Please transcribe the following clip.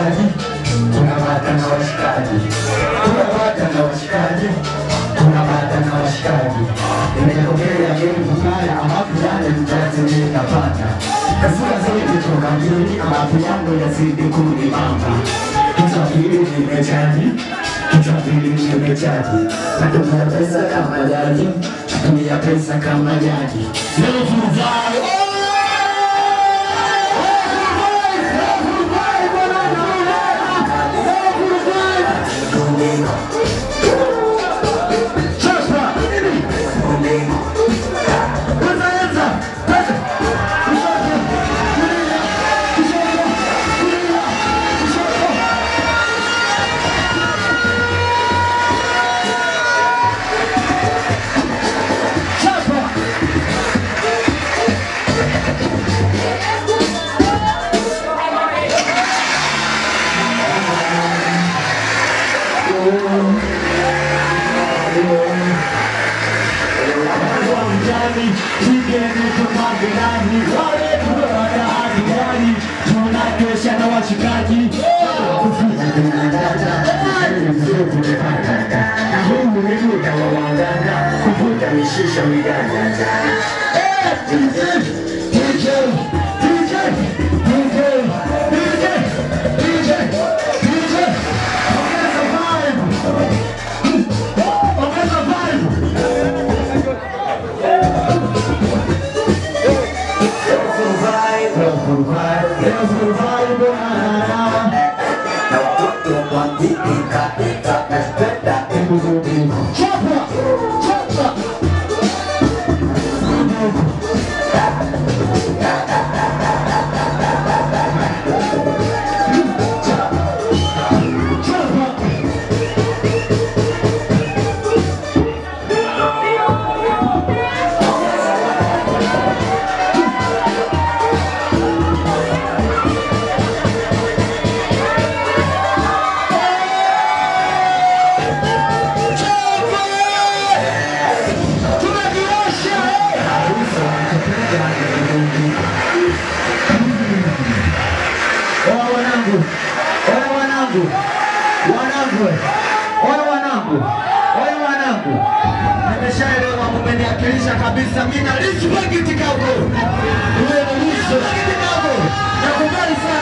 washikaji, tunapata na washikaji, tunapata na washikaji, tunapata na washikaji. Nimekokea mimi kufanya amafu yale mzazi ninapata. Kasura zaidi toka mjini amafu yangu yazidi kunibamba. Kichwa hili nimechaji, kichwa hili nimechaji. Natumia pesa kama jaji, natumia pesa kama jaji. Leo tuzae tunakesha na washikaji kuvuta mishisha miganda. Nimeshaelewa mmeniakilisha kabisa. Mimi na respect kikao. Wewe ni respect kikao. Nakubali sana.